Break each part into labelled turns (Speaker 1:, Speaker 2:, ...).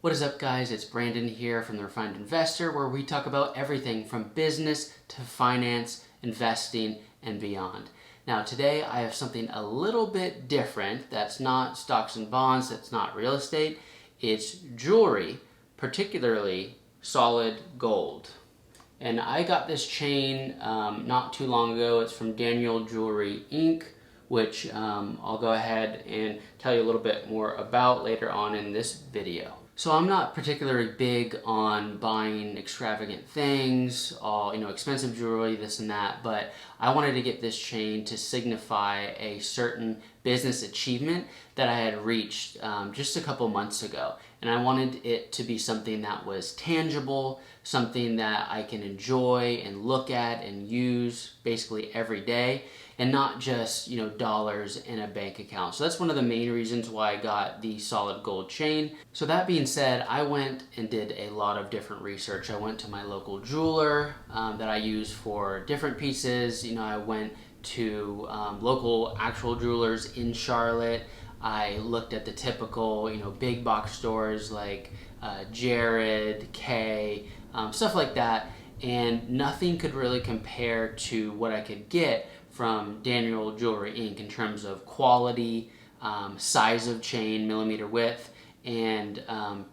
Speaker 1: What is up, guys? It's Brandon here from The Refined Investor, where we talk about everything from business to finance, investing, and beyond. Now, today I have something a little bit different that's not stocks and bonds, that's not real estate. It's jewelry, particularly solid gold. And I got this chain not too long ago. It's from Daniel Jewelry Inc., which I'll go ahead and tell you a little bit more about later on in this video. So I'm not particularly big on buying extravagant things, all expensive jewelry, this and that, but I wanted to get this chain to signify a certain business achievement that I had reached just a couple months ago. And I wanted it to be something that was tangible, something that I can enjoy and look at and use basically every day, and not just dollars in a bank account. So that's one of the main reasons why I got the solid gold chain. So that being said, I went and did a lot of different research. I went to my local jeweler that I use for different pieces. I went to local actual jewelers in Charlotte. I looked at the typical, big box stores like Jared, Kay, stuff like that, and nothing could really compare to what I could get from Daniel Jewelry Inc. in terms of quality, size of chain, millimeter width, and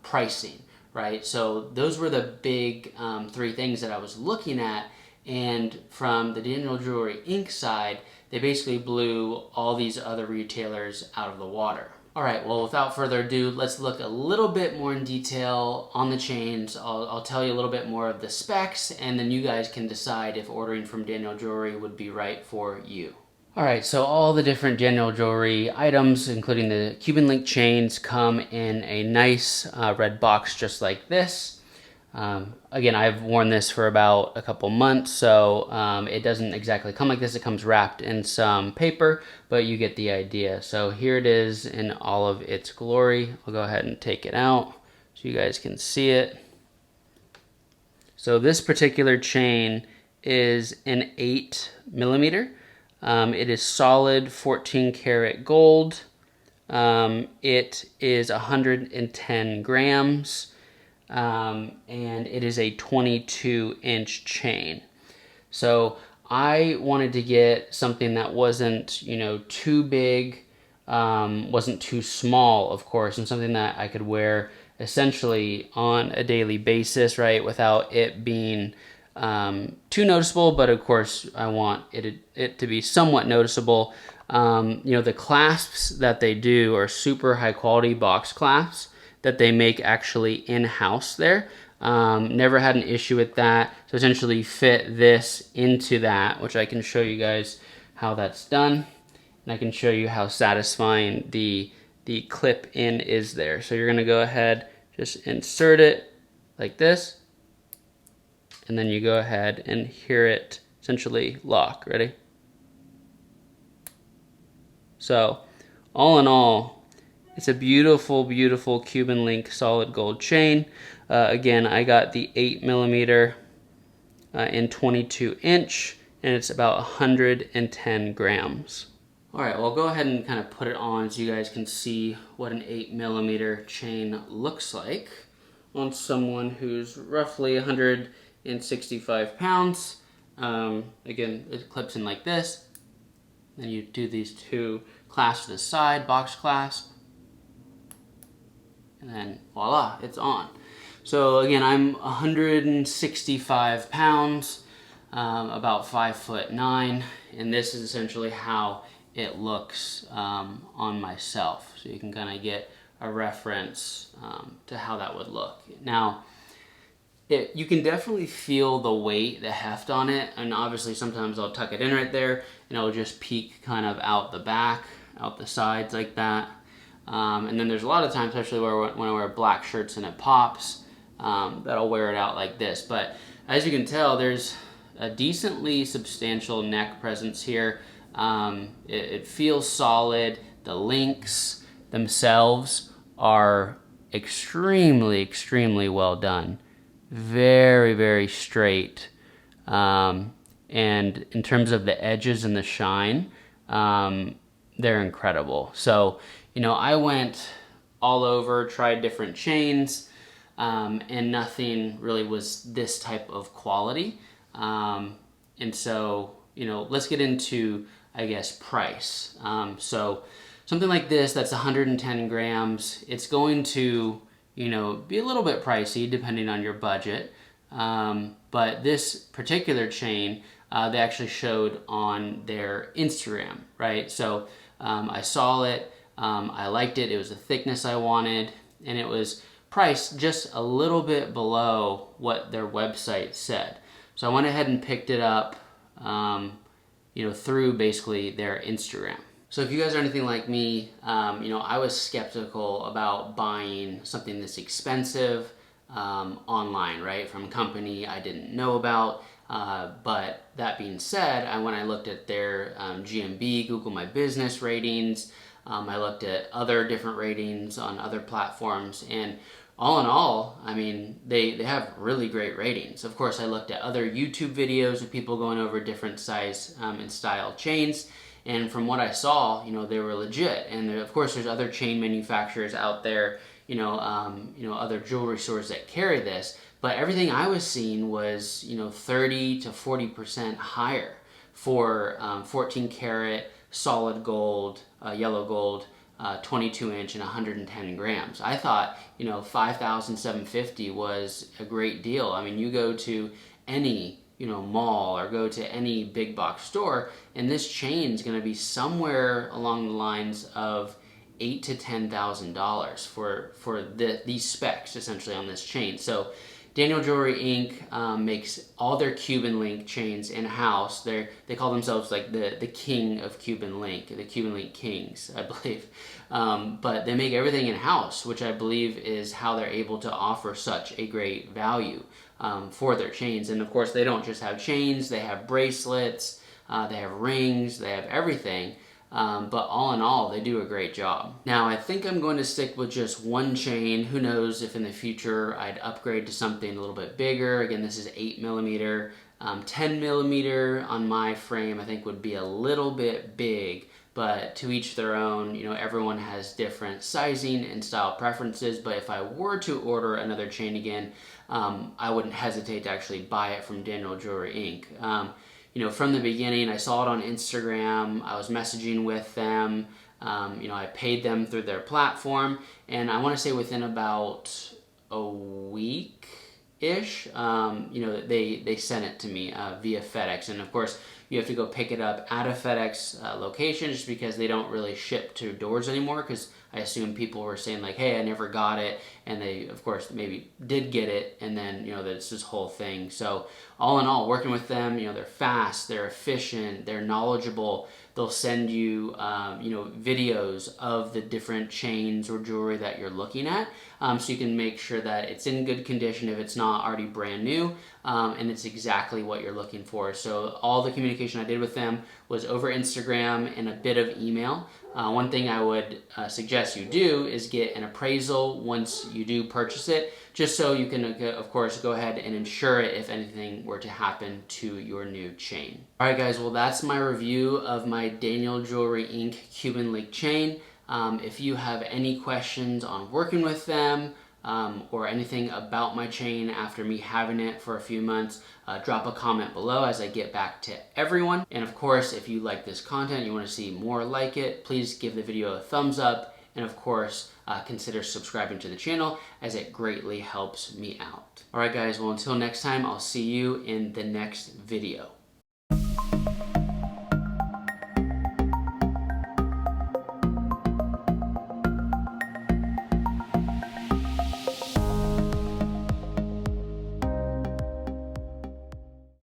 Speaker 1: pricing, right? So those were the big three things that I was looking at, and from the Daniel Jewelry Inc. side, they basically blew all these other retailers out of the water. All right, well, without further ado, let's look a little bit more in detail on the chains. I'll tell you a little bit more of the specs, and then you guys can decide if ordering from Daniel Jewelry would be right for you. All right, so all the different Daniel Jewelry items, including the Cuban link chains, come in a nice red box just like this. Again, I've worn this for about a couple months, so it doesn't exactly come like this. It comes wrapped in some paper, but you get the idea. So here it is in all of its glory. I'll go ahead and take it out so you guys can see it. So this particular chain is an 8 millimeter. It is solid 14 karat gold. It is 110 grams. And it is a 22-inch chain. So I wanted to get something that wasn't, too big, wasn't too small, of course, and something that I could wear essentially on a daily basis, right, without it being too noticeable. But of course, I want it to be somewhat noticeable. The clasps that they do are super high quality box clasps that they make actually in-house there. Never had an issue with that. So essentially fit this into that, which I can show you guys how that's done. And I can show you how satisfying the clip in is there. So you're gonna go ahead, just insert it like this. And then you go ahead and hear it essentially lock. Ready? So all in all, it's a beautiful, beautiful Cuban link solid gold chain. Again, I got the 8 millimeter in 22 inch, and it's about 110 grams. All right, well, I'll go ahead and kind of put it on so you guys can see what an 8 millimeter chain looks like on someone who's roughly 165 pounds. Again, it clips in like this. Then you do these two clasps to the side, box clasp. And then voila, it's on. So again, I'm 165 pounds, about 5'9", and this is essentially how it looks on myself. So you can kind of get a reference to how that would look. Now, you can definitely feel the weight, the heft on it, and obviously sometimes I'll tuck it in right there, and it'll just peek kind of out the back, out the sides like that. And then there's a lot of times, especially when I wear black shirts and it pops, that I'll wear it out like this. But as you can tell, there's a decently substantial neck presence here. It feels solid. The links themselves are extremely, extremely well done. Very, very straight. And in terms of the edges and the shine, they're incredible. So, I went all over, tried different chains. and nothing really was this type of quality. And so, let's get into, I guess, price. So something like this, that's 110 grams, it's going to, be a little bit pricey depending on your budget. But this particular chain, they actually showed on their Instagram, right? So I saw it, I liked it, it was the thickness I wanted, and it was priced just a little bit below what their website said. So I went ahead and picked it up, through basically their Instagram. So if you guys are anything like me, I was skeptical about buying something this expensive online, right, from a company I didn't know about. But that being said, when I looked at their GMB, Google My Business ratings, I looked at other different ratings on other platforms, and all in all, I mean, they have really great ratings. Of course, I looked at other YouTube videos of people going over different size and style chains, and from what I saw, they were legit. And of course, there's other chain manufacturers out there, other jewelry stores that carry this, but everything I was seeing was, 30 to 40% higher for 14 karat solid gold, yellow gold, 22 inch and 110 grams. I thought, $5,750 was a great deal. I mean, you go to any, mall or go to any big box store, and this chain is going to be somewhere along the lines of $8,000 to $10,000 for these specs essentially on this chain. So Daniel Jewelry Inc. Makes all their Cuban link chains in-house. They call themselves like the king of Cuban link, the Cuban link kings, I believe. But they make everything in-house, which I believe is how they're able to offer such a great value for their chains. And of course, they don't just have chains, they have bracelets, they have rings, they have everything. But all in all, they do a great job. Now, I think I'm going to stick with just one chain. Who knows if in the future I'd upgrade to something a little bit bigger. Again, this is 8 millimeter. 10 millimeter on my frame, I think would be a little bit big, but to each their own. Everyone has different sizing and style preferences, but if I were to order another chain again, I wouldn't hesitate to actually buy it from Daniel Jewelry Inc. From the beginning, I saw it on Instagram, I was messaging with them, I paid them through their platform, and I want to say within about a week-ish, they sent it to me via FedEx. And of course, you have to go pick it up at a FedEx location, just because they don't really ship to doors anymore, because I assume people were saying like, hey, I never got it, and they, of course, maybe did get it, and then, that's this whole thing. So all in all, working with them, they're fast, they're efficient, they're knowledgeable. They'll send you, videos of the different chains or jewelry that you're looking at, so you can make sure that it's in good condition if it's not already brand new, and it's exactly what you're looking for. So all the communication I did with them was over Instagram and a bit of email. One thing I would suggest you do is get an appraisal once you do purchase it, just so you can, of course, go ahead and insure it if anything were to happen to your new chain. All right, guys, well, that's my review of my Daniel Jewelry Inc. Cuban link chain. If you have any questions on working with them, or anything about my chain after me having it for a few months, drop a comment below as I get back to everyone. And of course, if you like this content, you want to see more like it, please give the video a thumbs up, and of course, consider subscribing to the channel, as it greatly helps me out. All right, guys, well, until next time, I'll see you in the next video.